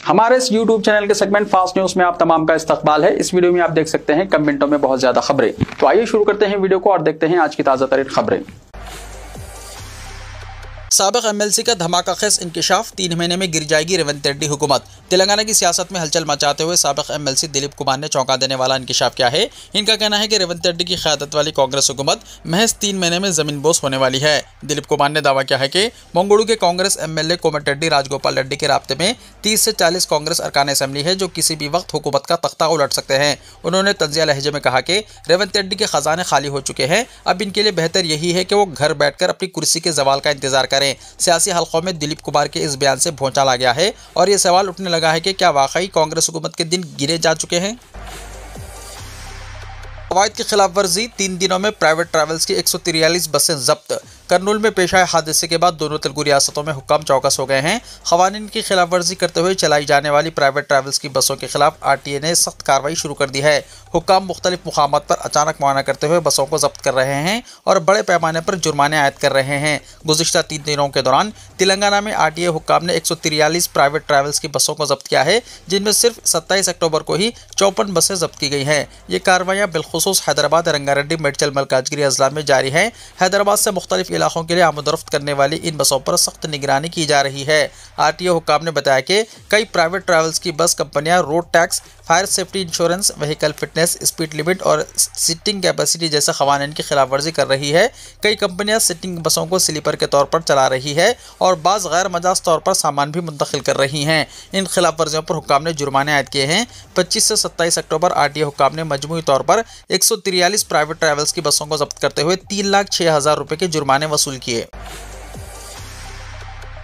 हमारे इस YouTube channel के सेगमेंट फास्ट न्यूज में आप तमाम का इस्तकबाल है। इस वीडियो में आप देख सकते हैं कम मिनटों में बहुत ज्यादा खबरें। तो आइए शुरू करते हैं वीडियो को और देखते हैं आज की ताजा तरीन खबरें। साबिक एमएलसी का धमाकाखेज इंकिशाफ, 3 महीने में गिर जाएगी रेवंत रेड्डी हुकूमत। तेलंगाना की सियासत में हलचल मचाते हुए साबिक एमएलसी दिलीप कुमार ने चौंका देने वाला इंकिशाफ किया है। इनका कहना है कि रेवंत रेड्डी की क़यादत वाली कांग्रेस हुकूमत महज 3 महीने में जमीनबोस होने वाली है। दिलीप कुमार ने दावा किया है कि मंगोड़ू के कांग्रेस एमएलए कोमटिरेड्डी राजगोपाल रेड्डी के राब्ते में 30 से 40 कांग्रेस अरकान असेंबली है जो किसी भी वक्त हुकूमत का तख्ता उलट सकते हैं। उन्होंने तंजिया लहजे में कहा कि रेवंत रेड्डी के खजाने खाली हो चुके हैं, अब इनके लिए बेहतर यही है कि वो घर बैठकर अपनी कुर्सी के जवाल का इंतजार करें। सियासी हलकों में दिलीप कुमार के इस बयान से भौचाल आ गया है और ये सवाल उठने लगा है कि क्या वाकई कांग्रेस हुकूमत के दिन गिरे जा चुके हैं। कवायद की खिलाफ वर्जी, 3 दिनों में प्राइवेट ट्रैवल्स की 143 बसें जब्त। करनूल में पेश आए हादसे के बाद दोनों तेलुगु रियासतों में हुक्काम चौकस हो गए हैं। क़वानीन की खिलाफ वर्जी करते हुए चलाई जाने वाली प्राइवेट ट्रैवल्स की बसों के खिलाफ आरटीए ने सख्त कार्रवाई शुरू कर दी है। हुक्काम मुख्तलिफ मुकामात पर अचानक मुआयना करते हुए बसों को जब्त कर रहे हैं और बड़े पैमाने पर जुर्माने आयद कर रहे हैं। गुज़िश्ता 3 दिनों के दौरान तेलंगाना में आरटीए हुक्काम ने 143 प्राइवेट ट्रैवल्स की बसों को जब्त किया है, जिनमें सिर्फ 27 अक्टूबर को ही 54 बसें जब्त की गई हैं। ये कार्रवाइयाँ बिलखुसूस हैदराबाद, रंगारेड्डी, मेडचल, मलकाजगिरी अजला में जारी हैं। हैदराबाद से मुख्तलिफ इलाकों के लिए आमद करने वाली इन बसों पर सख्त निगरानी की जा रही है। आरटीए हुक्काम ने बताया कि कई प्राइवेट ट्रैवल्स की बस कंपनियां road tax, fire safety insurance, vehicle fitness, speed limit और सीटिंग कैपेसिटी जैसे क़वानीन की खिलाफ वर्जी कर रही है। कई कंपनियां सिटिंग बसों को स्लीपर के तौर पर चला रही है और बाज़ गैर मजाज तौर पर सामान भी मुंतकिल कर रही हैं। इन खिलाफ वर्जियों पर हुक्काम ने जुर्माने आयद किए हैं। 25 से 27 अक्टूबर आरटीए हुक्काम ने मजमूई तौर पर 143 प्राइवेट ट्रैवल्स की बसों को जब्त करते हुए 3,06,000 रुपये के जुर्माने वसूल किए।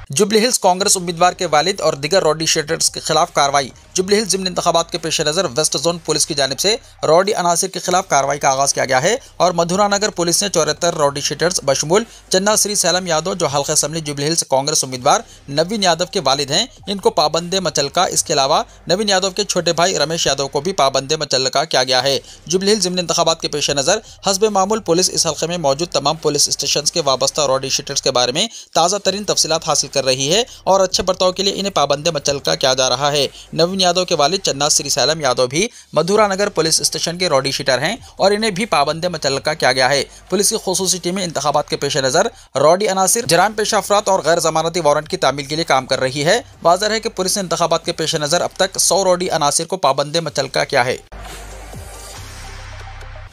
जुबली हिल्स कांग्रेस उम्मीदवार के वालिद और दिगर रॉडी शीटर्स के खिलाफ कार्रवाई। जुबली हिल्स ज़िमनी इंतखाबात के पेश नज़र वेस्ट जोन पुलिस की जानिब से रॉडी अनासिर के खिलाफ कार्रवाई का आगाज़ किया गया है और मधुरा नगर पुलिस ने 74 रॉडी शीटर्स बशमूल चन्ना श्री सैलम यादव, जो हल्का असेंबली जुबली हिल्स कांग्रेस उम्मीदवार नवीन यादव के वालिद हैं, इनको पाबंदे मचलका। इसके अलावा नवीन यादव के छोटे भाई रमेश यादव को भी पाबंदे मचलका किया गया है। जुबली हिल्स ज़िमनी इंतखाबात के पेश नज़र हस्बे मामूल पुलिस इस हल्के में मौजूद तमाम पुलिस स्टेशन के वाबस्ता रॉडी शीटर्स के बारे में ताज़ा तरीन तफसीलात हासिल कर रही है और अच्छे बर्ताव के लिए इन्हें पाबंदे मचलका किया जा रहा है। नवीन यादव के वालिद चन्ना श्री सैलम यादव भी मधुरा नगर पुलिस स्टेशन के रॉडी शीटर हैं और इन्हें भी पाबंदे मचलका किया गया है। पुलिस की खुसूसी टीमें इंतखाबात के पेश नज़र रॉडी अनासिर, जराम पेशा अफराद और गैर जमानती वारंट की तामील के लिए काम कर रही है। वाज़ेह है कि पुलिस ने इंतखाबात के पेश नज़र अब तक 100 रॉडी अनासिर को पाबंदे मचलका किया है।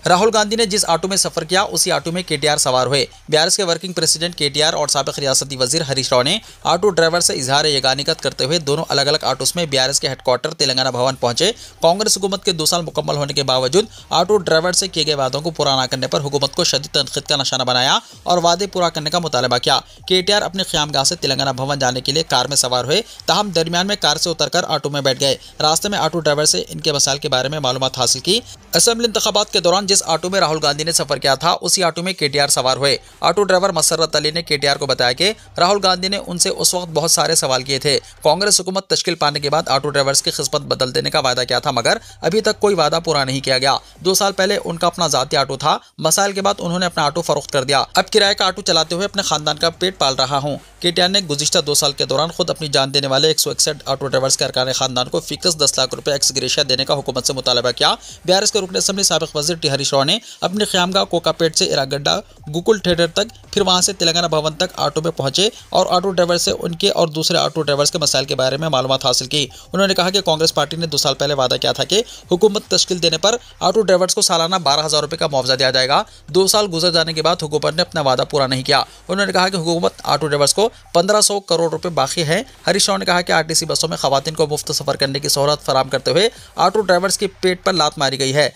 राहुल गांधी ने जिस ऑटो में सफर किया उसी ऑटो में केटीआर सवार हुए। बीआरएस के वर्किंग प्रेसिडेंट केटीआर और साबिक रियासती वजीर हरीश राव ने ऑटो ड्राइवर से इजहार यगानिकत करते हुए दोनों अलग अलग ऑटोस में बीआरएस के हेडक्वार्टर तेलंगाना भवन पहुंचे। कांग्रेस हुकूमत के 2 साल मुकम्मल होने के बावजूद ऑटो ड्राइवर से किए गए वादों को पूरा न करने पर हुकूमत को शदीद तनकीद का निशाना बनाया और वादे पूरा करने का मुतालबा किया। केटीआर अपने क़यामगाह से तेलंगाना भवन जाने के लिए कार में सवार हुए, ताहम दरमियान में कार से उतरकर ऑटो में बैठ गए। रास्ते में ऑटो ड्राइवर से इनके मसाइल के बारे में मालूमात हासिल की। असेंबली इंतखाबात के दौरान जिस ऑटो में राहुल गांधी ने सफर किया था उसी ऑटो में केटीआर सवार हुए। ऑटो ड्राइवर मसरत अली ने केटीआर को बताया कि राहुल गांधी ने उनसे उस वक्त बहुत सारे सवाल किए थे। कांग्रेस हुकूमत तश्कील पाने के बाद ऑटो ड्राइवर्स की खिस्मत बदल देने का वादा किया था, मगर अभी तक कोई वादा पूरा नहीं किया गया। 2 साल पहले उनका अपना जाती ऑटो था, मसाइल के बाद उन्होंने अपना ऑटो फरोख्त कर दिया। अब किराए का ऑटो चलाते हुए अपने खानदान का पेट पाल रहा हूँ। केटीआर ने गुज़िश्ता 2 साल के दौरान खुद अपनी जान देने वाले 161 ऑटो ड्राइवर्स के अरकान खानदान को फीकस 10 लाख रुपए एक्स ग्रेशिया देने का हुकूमत से मुतालबा किया। बीआरएस के रुकन असेंबली साबिक वजीर टी हरीश राव ने अपने क़यामगाह कोकापेट से इरागड्डा गोकुल थिएटर तक, फिर वहां से तेलंगाना भवन तक ऑटो में पहुंचे और ऑटो ड्राइवर से उनके और दूसरे ऑटो ड्राइवर्स के मसाइल के बारे में मालूमात हासिल की। उन्होंने कहा कि कांग्रेस पार्टी ने 2 साल पहले वादा किया था कि हुकूमत तश्कील देने पर ऑटो ड्राइवर्स को सालाना 12,000 रुपये का मुआवजा दिया जाएगा। 2 साल गुजर जाने के बाद हुकूमत ने अपना वादा पूरा नहीं किया। उन्होंने कहा कि हुकूमत ऑटो ड्राइवर्स को 1500 करोड़ रुपए बाकी है। हरीश राव ने कहा कि आरटीसी बसों में खवातीन को मुफ्त सफर करने की सहूलत फराहम करते हुए ऑटो ड्राइवर्स के पेट पर लात मारी गई है।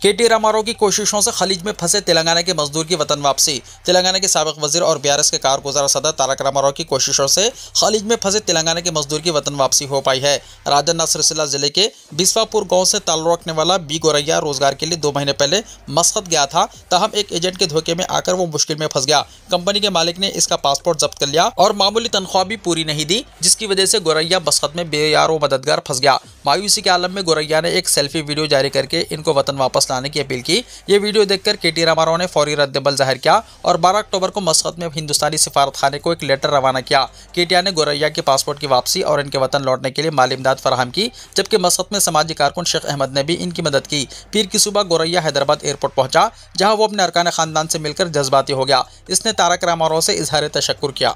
केटी रामाराव की कोशिशों से खलीज में फंसे तेलंगाना के मजदूर की वतन वापसी। तेलंगाना के साबिक वजीर और बीआरएस के कारगुजार सदर तारक रामाराव की कोशिशों से खलीज में फंसे तेलंगाना के मजदूर की वतन वापसी हो पाई है। राजन्ना सिलसिला जिले के बिस्वापुर गांव से ताल्लुक रखने वाला बी गोरैया रोजगार के लिए 2 महीने पहले मस्कत गया था, ताहम एक एजेंट के धोखे में आकर वो मुश्किल में फंस गया। कंपनी के मालिक ने इसका पासपोर्ट जब्त कर लिया और मामूली तनख्वाह भी पूरी नहीं दी, जिसकी वजह से गोरैया मस्कत में बेयार व मददगार फंस गया। मायूसी के आलम में गोरैया ने एक सेल्फी वीडियो जारी करके इनको वतन वापस लाने की अपील की। ये वीडियो देखकर केटीआर हमारों ने फौरी रद्दबल जाहिर किया और 12 अक्टूबर को मस्कत में हिंदुस्तानी सिफारतखाने को एक लेटर रवाना किया। केटीआर ने गोरैया के पासपोर्ट की वापसी और इनके वतन लौटने के लिए माली इमदाद फराहम की, जबकि मस्कत में समाजी कारकुन शेख अहमद ने भी इनकी मदद की। पीर की सुबह गोरैया हैदराबाद एयरपोर्ट पहुंचा, जहां वो अपने अरकान खानदान से मिलकर जज्बाती हो गया। इसने तारक रामाराव से इजहार तशक्कुर किया।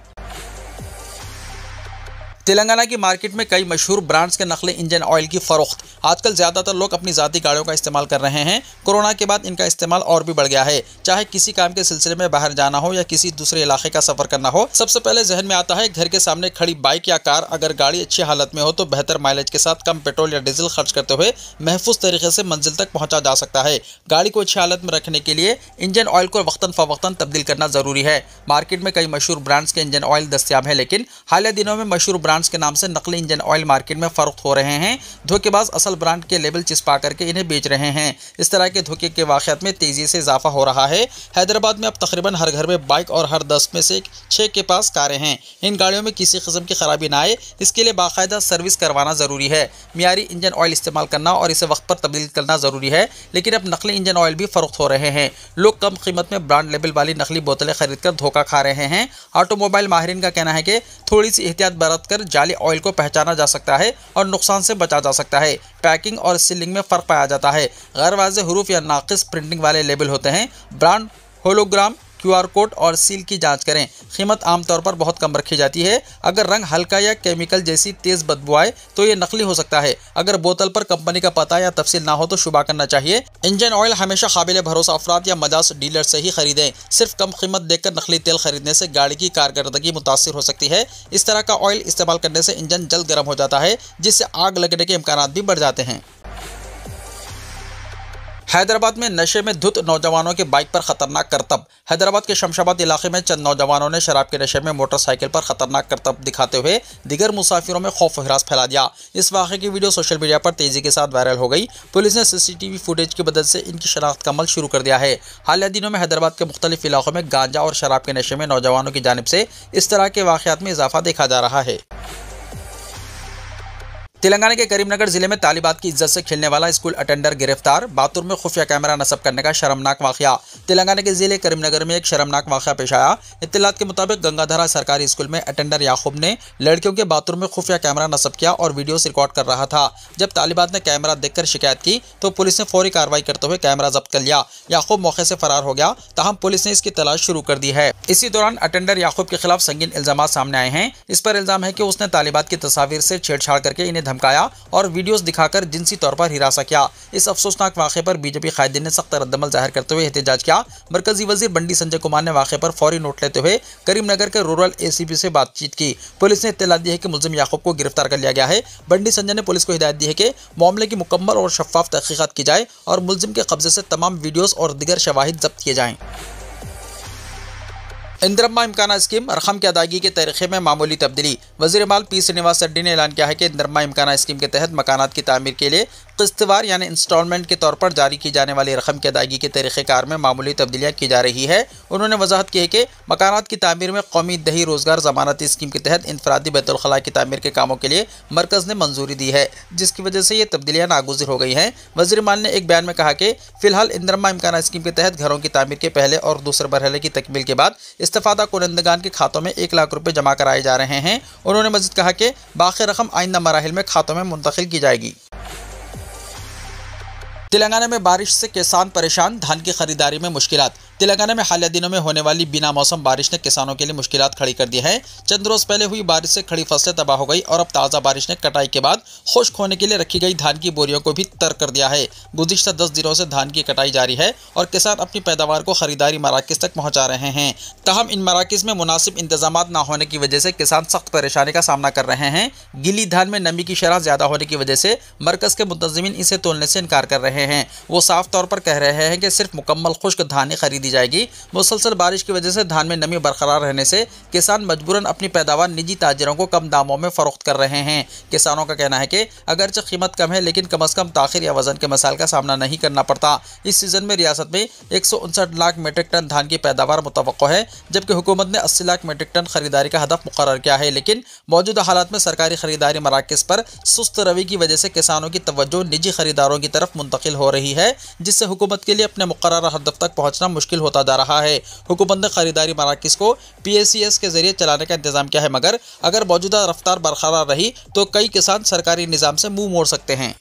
तेलंगाना की मार्केट में कई मशहूर ब्रांड्स के नकली इंजन ऑयल की फरोख्त। आजकल ज़्यादातर लोग अपनी ज़ाती गाड़ियों का इस्तेमाल कर रहे हैं। कोरोना के बाद इनका इस्तेमाल और भी बढ़ गया है। चाहे किसी काम के सिलसिले में बाहर जाना हो या किसी दूसरे इलाके का सफ़र करना हो, सबसे पहले जहन में आता है घर के सामने खड़ी बाइक या कार। अगर गाड़ी अच्छी हालत में हो तो बेहतर माइलेज के साथ कम पेट्रोल या डीजल खर्च करते हुए महफूज तरीके से मंजिल तक पहुँचा जा सकता है। गाड़ी को अच्छी हालत में रखने के लिए इंजन ऑयल को वक्तन फ़वक्तन तब्दील करना ज़रूरी है। मार्केट में कई मशहूर ब्रांड्स के इंजन ऑयल दस्तियाब हैं, लेकिन हालिया दिनों में मशहूर ब्रांड्स के नाम से नकली इंजन ऑयल मार्केट में फरोख्त हो रहे हैं। धोखेबाज असल ब्रांड के लेबल चिपका करके इन्हें बेच रहे हैं। इस तरह के धोखे के वाक़यात में तेजी से इजाफा हो रहा है। हैदराबाद में अब तकरीबन हर घर में बाइक और हर 10 में से 6 के पास कारें हैं। इन गाड़ियों में किसी किस्म की खराबी ना आए, इसके लिए बाकायदा सर्विस करवाना ज़रूरी है। मियारी इंजन ऑयल इस्तेमाल करना और इसे वक्त पर तब्दील करना ज़रूरी है, लेकिन अब नकली इंजन ऑयल भी फरोख्त हो रहे हैं। लोग कम कीमत में ब्रांड लेबल वाली नकली बोतलें खरीद कर धोखा खा रहे हैं। ऑटोमोबाइल माहिरीन का कहना है कि थोड़ी सी एहतियात बरत कर जाली ऑयल को पहचाना जा सकता है और नुकसान से बचा जा सकता है। पैकिंग और सीलिंग में फ़र्क पाया जाता है। गैर वाज़ेह हरूफ या नाक़िस प्रिंटिंग वाले लेबल होते हैं। ब्रांड, होलोग्राम, QR कोड और सील की जांच करें। कीमत आमतौर पर बहुत कम रखी जाती है। अगर रंग हल्का या केमिकल जैसी तेज़ बदबू आए तो ये नकली हो सकता है। अगर बोतल पर कंपनी का पता या तफसील ना हो तो शुबा करना चाहिए। इंजन ऑयल हमेशा काबिल भरोसा अफराद या मजाज डीलर से ही खरीदें। सिर्फ कम कीमत देखकर नकली तेल खरीदने से गाड़ी की कारकर्दगी मुतासिर हो सकती है। इस तरह का ऑयल इस्तेमाल करने से इंजन जल्द गर्म हो जाता है, जिससे आग लगने के इम्कानात भी बढ़ जाते हैं। हैदराबाद में नशे में धुत नौजवानों के बाइक पर खतरनाक करतब। हैदराबाद के शमशाबाद इलाके में चंद नौजवानों ने शराब के नशे में मोटरसाइकिल पर खतरनाक करतब दिखाते हुए दिगर मुसाफिरों में खौफ हिरास फैला दिया। इस वाक़े की वीडियो सोशल मीडिया पर तेजी के साथ वायरल हो गई। पुलिस ने CCTV फुटेज की मदद से इनकी शनाख्त का अमल शुरू कर दिया है। हालिया दिनों में हैदराबाद के मुख्तलिफ इलाकों में गांजा और शराब के नशे में नौजवानों की जानिब से इस तरह के वाक़यात में इजाफा देखा जा रहा है। तेलंगाना के करीमनगर जिले में तालिबात की इज्जत से खेलने वाला स्कूल अटेंडर गिरफ्तार। बातुर में खुफिया कैमरा नस्ब करने का शर्मनाक वाकया। तेलंगाना के जिले करीमनगर में एक शर्मनाक वाकया पेश आया। इत्तलात के मुताबिक गंगाधरा सरकारी स्कूल में अटेंडर याकूब ने लड़कियों के बातुर में खुफिया कैमरा नस्ब किया और वीडियोस रिकॉर्ड कर रहा था। जब तालिबात ने कैमरा देखकर शिकायत की तो पुलिस ने फौरी कार्रवाई करते हुए कैमरा जब्त कर लिया। याकूब मौके से फरार हो गया, ताहम पुलिस ने इसकी तलाश शुरू कर दी है। इसी दौरान अटेंडर याकूब के खिलाफ संगीन इल्जाम सामने आए हैं। इस पर इल्जाम है कि उसने तालिबात की तस्वीर से छेड़छाड़ करके इन्हें धमकाया और वीडियोस दिखाकर जिनसी तौर पर हिरासा किया। इस अफसोसनाक वाक़े पर बीजेपी कायदीन ने सख्त रद्दमल जाहिर करते हुए एहतजाज किया। मरकजी वजीर बंडी संजय कुमार ने वाक़े पर फौरी नोट लेते हुए करीमनगर के रूरल ACP से बातचीत की। पुलिस ने इत्तला दी है कि मुल्जिम याकूब को गिरफ्तार कर लिया गया है। बंडी संजय ने पुलिस को हिदायत दी है कि मामले की मुकम्मल और शफाफ तहकीकात की जाए और मुल्जिम के कब्जे से तमाम वीडियोस और दिगर शवाहिद जब्त किए जाएँ। इंदिरम्मा इमकाना स्कीम रकम की अदायगी के तरीके में मामूली तब्दीली। वज़ीर माल P श्रीनिवास रेड्डी ने ऐलान किया है कि इंदिरम्मा इमकाना स्कीम के तहत मकानात की तामीर के लिए किस्तवार यानी इंस्टॉलमेंट के तौर पर जारी की जाने वाली रकम की अदायगी के तरीक़ेकार में मामूली तब्दीलियाँ की जा रही है। उन्होंने वजाहत की है कि मकानात की तामीर में कौमी दही रोज़गार ज़मानती स्कीम के तहत इनफरादी बैतुल खला की तामीर के कामों के लिए मरकज़ ने मंजूरी दी है, जिसकी वजह से ये तब्दीलियाँ नागुज़िर हो गई हैं। वज़ीर माल ने एक बयान में कहा कि फ़िलहाल इंदिरम्मा इमकाना स्कीम के तहत घरों की तामीर के पहले और दूसरे मरहले की तकमील के बाद इस्तिफ़ादा कुनंदगान के खातों में 1 लाख रुपये जमा कराए जा रहे हैं। उन्होंने मज़ीद कहा कि बाकी रकम आइंदा मराहिल में खातों में मुंतकिल की जाएगी। तेलंगाना में बारिश से किसान परेशान, धान की खरीदारी में मुश्किलात। तेलंगाना में हालिया दिनों में होने वाली बिना मौसम बारिश ने किसानों के लिए मुश्किलात खड़ी कर दी है। चंद रोज पहले हुई बारिश से खड़ी फसलें तबाह हो गई और अब ताज़ा बारिश ने कटाई के बाद खुश्क होने के लिए रखी गई धान की बोरियों को भी तर कर दिया है। गुज़िश्ता 10 दिनों से धान की कटाई जारी है और किसान अपनी पैदावार को खरीदारी मराकज़ तक पहुँचा रहे हैं। तहम इन मराकज़ में मुनासिब इंतजाम न होने की वजह से किसान सख्त परेशानी का सामना कर रहे हैं। गिली धान में नमी की शरह ज़्यादा होने की वजह से मरकज़ के मुंतज़िमीन इसे तोलने से इनकार कर रहे हैं। वो साफ तौर पर कह रहे हैं कि सिर्फ मुकम्मल खुश्क धान ही खरीदी जाएगी। मुसलसल बारिश की वजह से धान में नमी बरकरार रहने से किसान मजबूरन अपनी पैदावार निजी ताजिरों को कम दामों में फरोख्त कर रहे हैं। किसानों का कहना है कि अगरचे कीमत कम है लेकिन कम अज़ कम ताखिर या वजन के मसाइल का सामना नहीं करना पड़ता। इस सीज़न में रियासत में 159 लाख मीट्रिक टन धान की पैदावार मुतवक्को है, जबकि हुकूमत ने 80 लाख मीट्रिक टन खरीदारी का हदफ मुकर्रर किया है। लेकिन मौजूदा हालात में सरकारी खरीदारी मराकज़ पर सुस्त रवि की वजह से किसानों की तवज्जो निजी खरीदारों की तरफ मुंतकिल दाखिल हो रही है, जिससे हुकूमत के लिए अपने मुकर्रर हदफ तक पहुंचना मुश्किल होता जा रहा है। हुकूमत ने खरीदारी मराकिज़ को PACS के जरिए चलाने का इंतजाम किया है, मगर अगर मौजूदा रफ्तार बरकरार रही तो कई किसान सरकारी निज़ाम से मुंह मोड़ सकते हैं।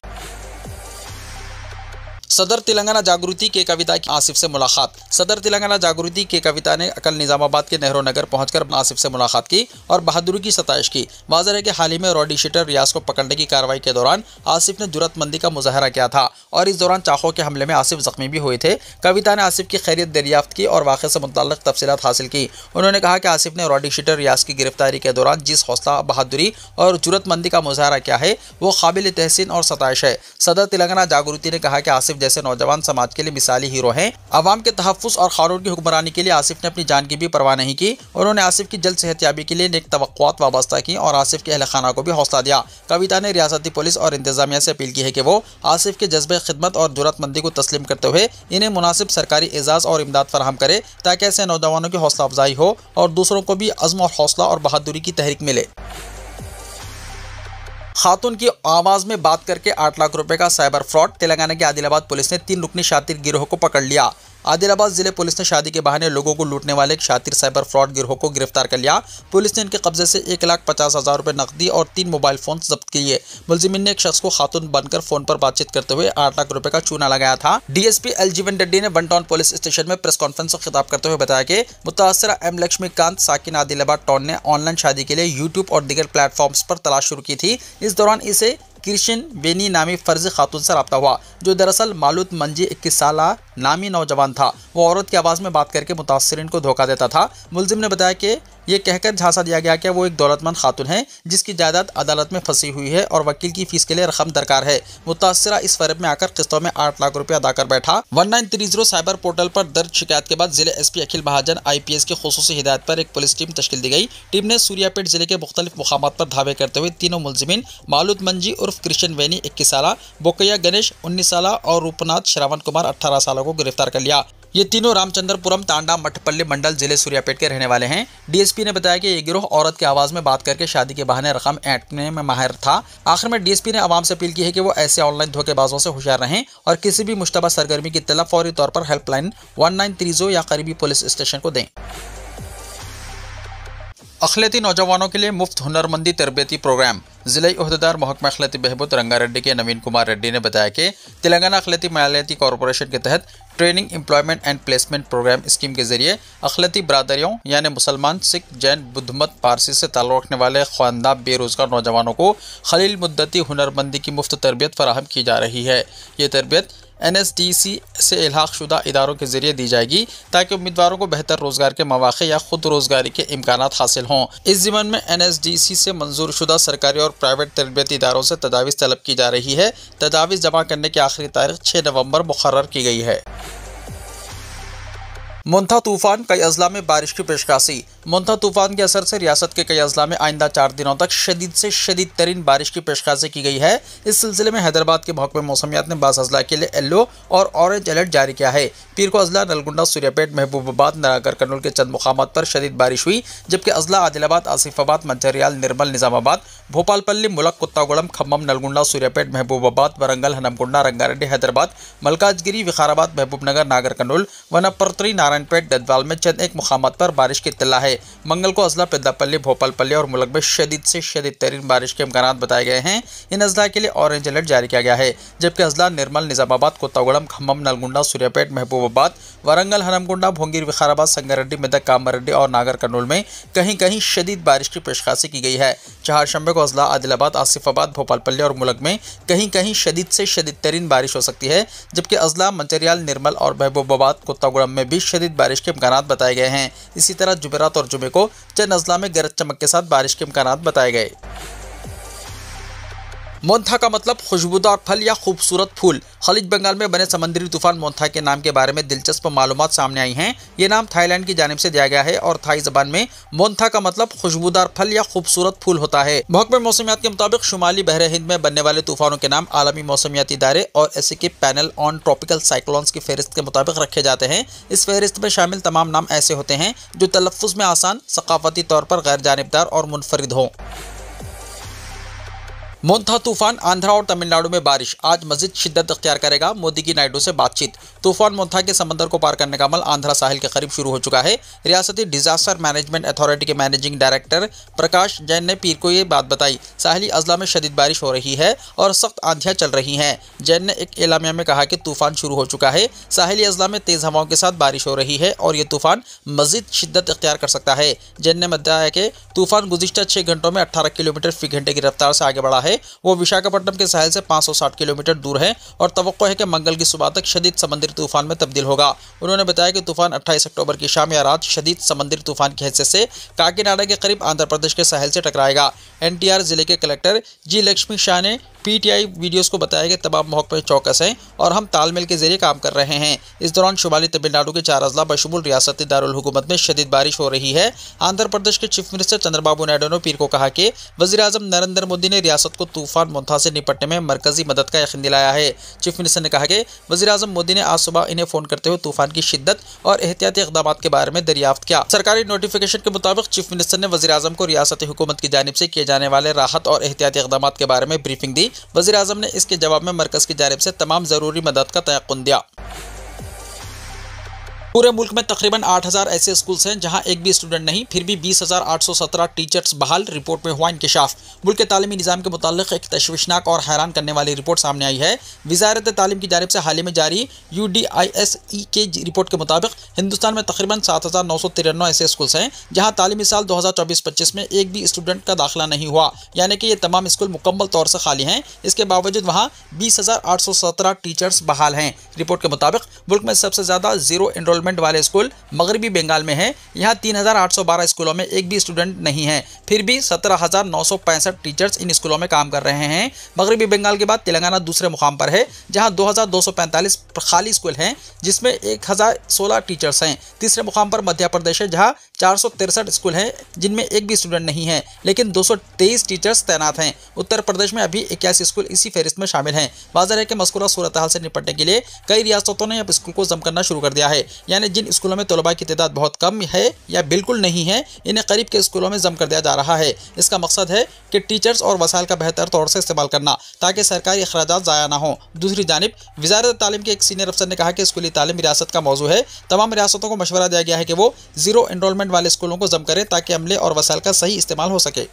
सदर तेलंगाना जागृति के कविता की आसिफ से मुलाकात। सदर तेलंगाना जागृति के कविता ने कल निजामाबाद के नेहरू नगर पहुंचकर आसिफ से मुलाकात की और बहादुरी की सताइश की। वाज़ेह है कि हाल ही में रॉडी शीटर रियाज को पकड़ने की कार्रवाई के दौरान आसिफ ने जुर्रतमंदी का मुजाहरा किया था और इस दौरान चाकू के हमले में आसिफ जख्मी भी हुए थे। कविता ने आसिफ की खैरियत दरियाफ्त की और वाक़े से मुतल्लिक़ तफसीलात हासिल की। उन्होंने कहा कि आसिफ ने रॉडी शीटर रियाज की गिरफ्तारी के दौरान जिस हौसला, बहादुरी और जुर्रतमंदी का मुजाहरा किया है वो काबिल तहसीन और सताइश है। सदर तेलंगाना जागृति ने कहा कि आसिफ जैसे नौजवान समाज के लिए मिसाली हीरो हैं। अवाम के तहफ़्फ़ुज़ और कानून की हुक्मरानी के लिए आसिफ ने अपनी जान की भी परवाह नहीं की। उन्होंने आसिफ की जल्द सेहतयाबी के लिए नेक तवक्कुआत वाबस्ता की और आसिफ के अहल खाना को भी हौसला दिया। कविता ने रियासती पुलिस और इंतजामिया से अपील की है कि वो आसिफ के जज्बे खिदमत और जुर्रतमंदी को तस्लीम करते हुए इन्हें मुनासिब सरकारी एजाज़ और इमदाद फराहम करे, ताकि ऐसे नौजवानों की हौसला अफजाई हो और दूसरों को भी अज़्म और हौसला और बहादुरी की तहरीक मिले। खातून की आवाज़ में बात करके 8 लाख रुपए का साइबर फ्रॉड। तेलंगाना की आदिलाबाद पुलिस ने 3 रुकनी शातिर गिरोह को पकड़ लिया। आदिलाबाद जिले पुलिस ने शादी के बहाने लोगों को लूटने वाले एक शातिर साइबर फ्रॉड गिरोह को गिरफ्तार कर लिया। पुलिस ने इनके कब्जे से 1,50,000 रुपए नकदी और 3 मोबाइल फोन जब्त किए। मुलजिमिन ने एक शख्स को खातून बनकर फोन पर बातचीत करते हुए 8 लाख रुपए का चूना लगाया था। DSP LG1 रेड्डी ने 1 टाउन पुलिस स्टेशन में प्रेस कॉन्फ्रेंस से खिताब करते हुए बताया कि मुतासरा M लक्ष्मीकांत साकिन आदिलाबाद टाउन ने ऑनलाइन शादी के लिए यूट्यूब और दीगर प्लेटफॉर्म्स पर तलाश शुरू की थी। इस दौरान इसे कृष्ण वेनी नामी फर्जी खातून से रब्ता हुआ, जो दरअसल मालूद मंजी 21 साला नामी नौजवान था। वो औरत की आवाज़ में बात करके मुतासरीन को धोखा देता था। मुलजिम ने बताया कि ये कहकर झांसा दिया गया कि वो एक दौलतमंद खातून है जिसकी जायदाद अदालत में फंसी हुई है और वकील की फीस के लिए रकम दरकार है। मुतासरा इस फरेब में आकर किस्तों में 8 लाख रुपए अदा कर बैठा। 1930 साइबर पोर्टल पर दर्ज शिकायत के बाद जिले SP अखिल महाजन IPS की खुसूसी हिदायत पर एक पुलिस टीम तश्कील दी गई। टीम ने सूर्यापेट जिले के मुख्तलिफ मुकामात पर धावे करते हुए तीनों मुलजिमिन मालूद मंजी उर्फ कृष्ण वेनी 21 साला, बोकैया गणेश 19 साला और रूपनाथ श्रावण कुमार 18 सालों को गिरफ्तार कर लिया। ये तीनों रामचंद्रपुरम तांडा मठपल्ली मंडल जिले सूर्यापेट के रहने वाले हैं। DSP ने बताया कि ये गिरोह औरत की आवाज़ में बात करके शादी के बहाने रकम ऐंठने में माहिर था। आखिर में DSP ने आवाम से अपील की है कि वो ऐसे ऑनलाइन धोखेबाजों से होशियार रहें और किसी भी मुश्तबा सरगर्मी की इत्तला फौरी तौर पर हेल्पलाइन 1930 या करीबी पुलिस स्टेशन को दें। अखिलती नौजवानों के लिए मुफ्त हुनरमंदी तरबियती प्रोग्राम। ज़िलाई ओहदेदार महकमा अखिलती बहबूद रंगारेड्डी के नवीन कुमार रेड्डी ने बताया कि तेलंगाना अखिलती मालियाती कॉरपोरेशन के तहत training employment and placement program scheme के जरिए अखिलती बरादरियों यानी मुसलमान, सिख, जैन, बुद्ध मत, पारसी से ताल्लुक़ रखने वाले ख़वानदार बेरोज़गार नौजवानों को खलील मुद्दती हुनरमंदी की मुफ्त तरबियत फराहम की जा रही है। ये तरबियत NSDC से इल्हाक़ शुदा इदारों के ज़रिए दी जाएगी ताकि उम्मीदवारों को बेहतर रोज़गार के मौक़े या खुद रोज़गारी के इम्कानात हासिल हों। इस ज़िम्मन में NSDC से मंजूर शुदा सरकारी और प्राइवेट तरबियती इदारों से तजावीज़ तलब की जा रही है। तजावीज़ जमा करने की आखिरी तारीख 6 नवंबर मुकर्रर की गई है। मोन्था तूफान, कई अजला में बारिश की पेशकाशी। मोन्था तूफान के असर से रियासत के कई अजला में आइंदा 4 दिनों तक शदीद से शदीद तरीन बारिश की पेशकाशी की गई है। इस सिलसिले में हैदराबाद के महकमे मौसमियात ने बाज़ अजला के लिए येलो और ऑरेंज अलर्ट जारी किया है। पीर को अजला नलगुंडा, सूर्यापेट, महबूबाबाद, नागर कर्नूल के चंद मुकामात पर शदीद बारिश हुई, जबकि अजला आदिलाबाद, आसिफाबाद, मंचरियाल, निर्मल, निजामाबाद, भोपालपल्ली, मुलक, कुत्तागुड़म, खम्मम, नलगुंडा, सूर्यापेट, महबूबाबाद, वरंगल, हनमकुंडा, रंगारेड्डी, हैदराबाद, मलकाजगिरी, विकाराबाद, महबूबनगर, नागर कर्नूल, वनपरतरी, नारायणपेट, गदवाल में चंद एक मुकामात पर बारिश की इत्तला है। मंगल को अजला, पेद्दापल्ली, भोपालपल्ली और मुलक में शदीद से शदीद तरीन बारिश के इम्कानात बताए गए हैं। इन अजला के लिए ऑरेंज अलर्ट जारी किया गया है, जबकि अजला निर्मल, निजामाबाद, कुत्तागुड़म, खम्मम, नलगुंडा, सूर्यापेट, महबूबाबाद, वरंगल, हनमकुंडा, भोंगीर, विकाराबाद, संगारेड्डी, मेदक, कामरेड्डी और नागर कर्नूल में कहीं कहीं शदीद बारिश की पेशकाशी की गई है। चहारशंबे को अजला, आदिलाबाद, आसिफाबाद, भोपालपल्ली और मुलक में कहीं कहीं शदीद से शदीद तरीन बारिश हो सकती है, जबकि अजला, मंचरियाल, निर्मल और महबूबाबाद, कुत्तागुड़म में भी शदीद बारिश के इम्कानात बताए गए हैं। इसी तरह जुमेरात और जुमे को चंद अजला में गरज चमक के साथ बारिश के इम्कानात बताए गए। मोन्था का मतलब खुशबूदार फल या खूबसूरत फूल। खलीज बंगाल में बने समुद्री तूफान मोन्था के नाम के बारे में दिलचस्प मालूमात सामने आई हैं। ये नाम थाईलैंड की जानिब से दिया गया है और थाई ज़बान में मोन्था का मतलब खुशबूदार फल या खूबसूरत फूल होता है। महकमे मौसमियात के मुताबिक शुमाली बहरे हिंद में बनने वाले तूफानों के नाम आलमी मौसमियाती इदारे और एसिकी पैनल ऑन ट्रॉपिकल साइक्लोन्स की फहरिस्त के मुताबिक रखे जाते हैं। इस फहरिस्त में शामिल तमाम नाम ऐसे होते हैं जो तलफ़्फ़ुज़ में आसान, सकाफती तौर पर गैर जानिबदार और मुनफरिद हों। मोंथा तूफान, आंध्रा और तमिलनाडु में बारिश, आज मजीद शिद्दत अख्तियार करेगा, मोदी की नायडू से बातचीत। तूफान मोंथा के समंदर को पार करने का अमल आंध्रा साहिल के करीब शुरू हो चुका है। रियासती डिजास्टर मैनेजमेंट अथॉरिटी के मैनेजिंग डायरेक्टर प्रकाश जैन ने पीर को ये बात बताई। साहिली अजला में शदीद बारिश हो रही है और सख्त आंधियां चल रही हैं। जैन ने एक एलामिया में कहा कि तूफान शुरू हो चुका है। साहिली अजला में तेज हवाओं के साथ बारिश हो रही है और ये तूफान मजीद शिद्दत अख्तियार कर सकता है। जैन ने बताया कि तूफान गुज़िश्ता 6 घंटों में 18 किलोमीटर फी घंटे की रफ्तार से आगे बढ़ा है। वो विशाखापट्टनम के साहिल से 560 किलोमीटर दूर है और तवक्को है कि मंगल की सुबह तक शदीद समंदरी तूफान में तब्दील होगा। उन्होंने बताया कि तूफान 28 अक्टूबर की शाम या रात शदीद समंदरी तूफान की हैसियत से काकीनाडा के करीब आंध्र प्रदेश के साहिल से टकराएगा। एनटीआर जिले के कलेक्टर जी लक्ष्मी शाह ने पीटीआई वीडियोस को बताया कि तमाम महकमे चौकस हैं और हम तालमेल के जरिए काम कर रहे हैं। इस दौरान शुमाली तमिलनाडु के 4 अजला बशमूल रियासती दारुल हुकूमत में शदीद बारिश हो रही है। आंध्र प्रदेश के चीफ मिनिस्टर चंद्रबाबू नायडू ने पीर को कहा कि वज़ीर-ए-आज़म नरेंद्र मोदी ने रियासत को तूफान मोंथा से निपटने में मरकजी मदद का यकीन दिलाया है। चीफ मिनिस्टर ने कहा कि वज़ीर-ए-आज़म मोदी ने आज सुबह इन्हें फ़ोन करते हुए तूफान की शिद्दत और एहतियाती इक़दाम के बारे में दरियाफ्त किया। सरकारी नोटिफिकेशन के मुताबिक चीफ मिनिस्टर ने वज़ीर-ए-आज़म को रियासती हुकूमत की जानिब से किए जाने वाले राहत और एहतियाती इक़दाम के बारे में ब्रीफिंग दी। वज़ीर-ए-आज़म ने इसके जवाब में मरकज की जानिब से तमाम ज़रूरी मदद का तयक़्क़ुन दिया। पूरे मुल्क में तकरीबन 8000 ऐसे स्कूल्स हैं जहां एक भी स्टूडेंट नहीं, फिर भी 20,817 टीचर्स बहाल, रिपोर्ट में हुआ इंकिशाफ। मुल्क के तालीमी निज़ाम के मुताल्लिक़ एक तशवीशनाक और हैरान करने वाली रिपोर्ट सामने आई है। वज़ारत तालीम की जानिब से हाल ही में जारी UDISE के रिपोर्ट के मुताबिक हिंदुस्तान में तकरीबन 7,993 ऐसे स्कूल्स हैं जहाँ तालीमी साल 2024-25 में एक भी स्टूडेंट का दाखिला नहीं हुआ, यानी कि ये तमाम स्कूल मुकम्मल तौर से खाली हैं। इसके बावजूद वहाँ 20,817 टीचर्स बहाल हैं। रिपोर्ट के मुताबिक मुल्क में सबसे ज़्यादा जीरो एनरोलमेंट वाले स्कूल मगरबी बंगाल में हैं। यहाँ 3,812 स्कूलों में एक भी स्टूडेंट नहीं है, फिर भी 17,965 टीचर्स इन स्कूलों में काम कर रहे हैं। मगरबी बंगाल के बाद तेलंगाना दूसरे मुकाम पर है जहाँ 2,245 खाली स्कूल हैं जिसमें 1,016 टीचर्स हैं। तीसरे मुकाम पर मध्य प्रदेश है जहाँ 463 स्कूल हैं जिनमें एक भी स्टूडेंट नहीं है, लेकिन 223 टीचर्स तैनात हैं। उत्तर प्रदेश में अभी 81 स्कूल इसी फहरिस्त में शामिल हैं। वाज़ेह है कि मज़कूरा सूरत हाल से निपटने के लिए कई रियासतों ने अब स्कूल को जम करना शुरू कर दिया है, यानी जिन स्कूलों में तलबा की तादाद बहुत कम है या बिल्कुल नहीं है, इन्हें करीब के स्कूलों में जम कर दिया जा रहा है। इसका मकसद है कि टीचर्स और वसाइल का बेहतर तौर से इस्तेमाल करना ताकि सरकारी अखराजात ज़ाया ना हो। दूसरी जानिब वज़ारत तालीम के एक सीनियर अफसर ने कहा कि स्कूली तालीम रियासत का मौजू है। तमाम रियासतों को मशवरा दिया गया है कि वो जीरो एनरोलमेंट वाले स्कूलों को जम करें ताकि अमले और वसाइल का सही इस्तेमाल हो सके।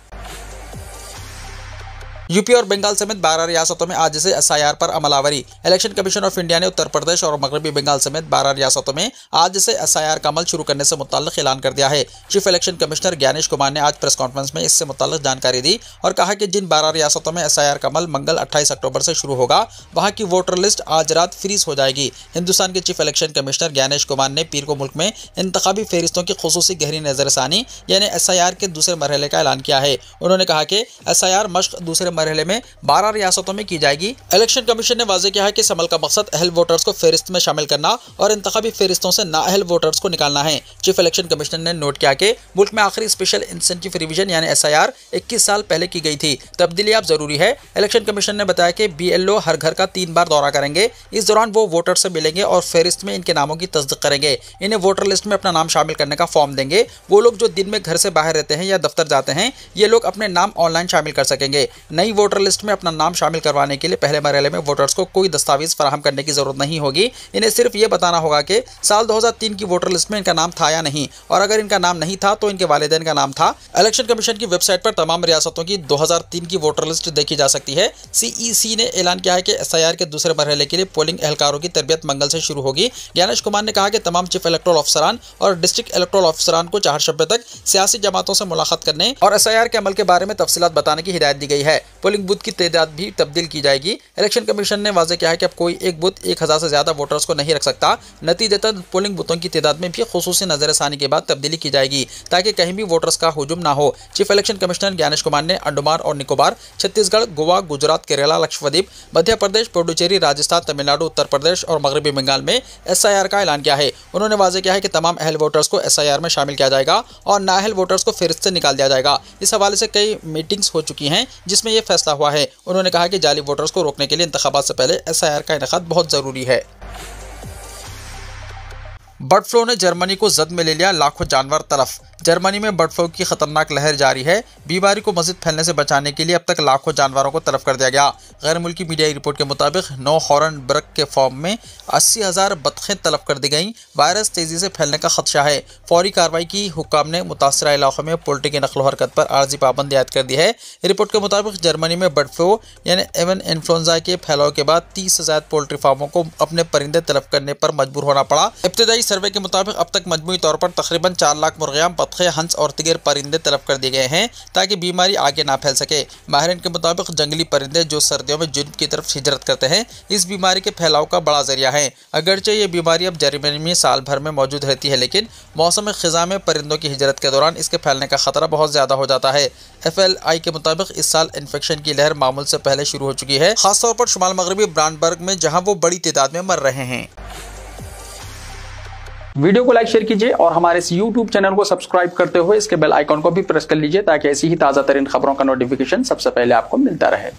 यूपी और बंगाल समेत 12 रियासतों में आज से SIR पर अमलावरी। इलेक्शन कमीशन ऑफ इंडिया ने उत्तर प्रदेश और मगरबी बंगाल समेत 12 रियासतों में आज से SIR का अमल शुरू करने से मुताल्लिक ऐलान कर दिया है। Chief election commissioner Gyanesh Kumar ने आज प्रेस कॉन्फ्रेंस में इससे मुताल्लिक जानकारी दी और कहा कि जिन 12 रियासतों में SIR का अमल मंगल 28 अक्टूबर से शुरू होगा, वहाँ की वोटर लिस्ट आज रात फ्रीज हो जाएगी। हिंदुस्तान के chief election commissioner Gyanesh Kumar ने पीर को मुल्क में इंतखाबी फहरिस्तों की खुसूसी गहरी नजरसानी यानी SIR के दूसरे मरहले का ऐलान किया है। उन्होंने कहा कि SIR मश्क दूसरे मरहले में 12 रियासतों में की जाएगी। इलेक्शन कमीशन ने वाज़ेह किया है कि इस अमल का मकसद अहल वोटर्स को फहरिस्त में शामिल करना और इंतखाबी फहरिस्तों से नाअहल वोटर्स को निकालना है। चीफ इलेक्शन कमिश्नर ने नोट किया कि मुल्क में आखिरी स्पेशल इंसेंटिव रिवीजन यानी SIR 21 साल पहले की गई थी। तब्दीली अब जरूरी है। इलेक्शन कमीशन ने बताया कि BLO हर घर का 3 बार दौरा करेंगे। इस दौरान वो वोटर से मिलेंगे और फहरिस्त में इनके नामों की तस्दीक करेंगे। इन्हें वोटर लिस्ट में अपना नाम शामिल करने का फॉर्म देंगे। वो लोग जो दिन में घर से बाहर रहते हैं या दफ्तर जाते हैं, ये लोग अपने नाम ऑनलाइन शामिल कर सकेंगे। नई वोटर लिस्ट में अपना नाम शामिल करवाने के लिए पहले मरहले में वोटर्स को कोई दस्तावेज फराहम करने की जरूरत नहीं होगी। इन्हें सिर्फ ये बताना होगा कि साल 2003 की वोटर लिस्ट में इनका नाम था या नहीं, और अगर इनका नाम नहीं था तो इनके वालिदैन का नाम था। इलेक्शन कमीशन की वेबसाइट पर तमाम रियासतों की 2003 की वोटर लिस्ट देखी जा सकती है। CEC ने ऐलान किया है कि SIR के दूसरे मरहले के लिए पोलिंग एहलकारों की तरबियत मंगल से शुरू होगी। ज्ञानेश कुमार ने कहा कि तमाम चीफ इलेक्टोरल अफसरान और डिस्ट्रिक्ट इलेक्टोरल अफसरान को 4 शब्बे तक सियासी जमातों से मुलाकात करने और SIR के अमल के बारे में तफसीलात बताने की हिदायत दी गई है। पोलिंग बूथ की तादाद भी तब्दील की जाएगी। इलेक्शन कमीशन ने वाज़ेह किया है कि अब कोई एक बूथ 1000 से ज़्यादा वोटर्स को नहीं रख सकता। नतीजतन पोलिंग बूथों की तादाद में भी खुसूसी नजरसानी के बाद तब्दीली की जाएगी ताकि कहीं भी वोटर्स का हुजूम ना हो। Chief election commissioner Gyanesh Kumar ने अंडमान और निकोबार, छत्तीसगढ़, गोवा, गुजरात, केरला, लक्षद्वीप, मध्य प्रदेश, पुडुचेरी, राजस्थान, तमिलनाडु, उत्तर प्रदेश और मगरबी बंगाल में SIR का ऐलान किया है। उन्होंने वाज़ेह किया है कि तमाम अहल वोटर्स को SIR में शामिल किया जाएगा और नाअहल वोटर्स को फहरिस्त से निकाल दिया जाएगा। इस हवाले से कई मीटिंग्स हो चुकी हैं जिसमें यह फैसला हुआ है। उन्होंने कहा कि जाली वोटर्स को रोकने के लिए इंतखाबात से पहले SIR का इनेकाद बहुत ज़रूरी है। बर्ड फ्लू ने जर्मनी को जद में ले लिया, लाखों जानवर तलफ। जर्मनी में बर्ड फ्लू की खतरनाक लहर जारी है। बीमारी को मजीद फैलने से बचाने के लिए अब तक लाखों जानवरों को तलब कर दिया गया। गैर मुल्की मीडिया रिपोर्ट के मुताबिक हॉर्नबर्ग के फॉर्म में 80,000 बतखें तलब कर दी गईं। वायरस तेजी से फैलने का खदशा है। फौरी कार्रवाई की हुक्काम ने मुतासरा इलाकों में पोल्ट्री की नकलो हरकत पर आर्जी पाबंदी आयद कर दी है। रिपोर्ट के मुताबिक जर्मनी में बर्ड फ्लू यानी एवियन इन्फ्लुएंजा के फैलाव के बाद 30 से ज्यादा पोल्ट्री फार्मों को अपने परिंदे तलब करने पर मजबूर होना पड़ा। इब्तदाई सर्वे के मुताबिक अब तक मजमूई तौर पर तकरीबन 4 लाख मुर्गियां, बतखें, हंस और तिगर परिंदे तलब कर दिए गए हैं ताकि बीमारी आगे ना फैल सके। माहिरीन के मुताबिक जंगली परिंदे जो सर्दियों में जुनूब की तरफ हिजरत करते हैं इस बीमारी के फैलाव का बड़ा जरिया है। अगरचे ये बीमारी अब जर्मनी में साल भर में मौजूद रहती है, लेकिन मौसम खिजा में परिंदों की हिजरत के दौरान इसके फैलने का खतरा बहुत ज्यादा हो जाता है। FLI के मुताबिक इस साल इन्फेक्शन की लहर मामूल से पहले शुरू हो चुकी है, खासतौर पर शुमाल मगरबी ब्रांडबर्ग में जहां वो बड़ी तादाद में मर रहे हैं। वीडियो को लाइक शेयर कीजिए और हमारे इस YouTube चैनल को सब्सक्राइब करते हुए इसके बेल आइकॉन को भी प्रेस कर लीजिए ताकि ऐसी ही ताज़ा तरीन खबरों का नोटिफिकेशन सबसे पहले आपको मिलता रहे।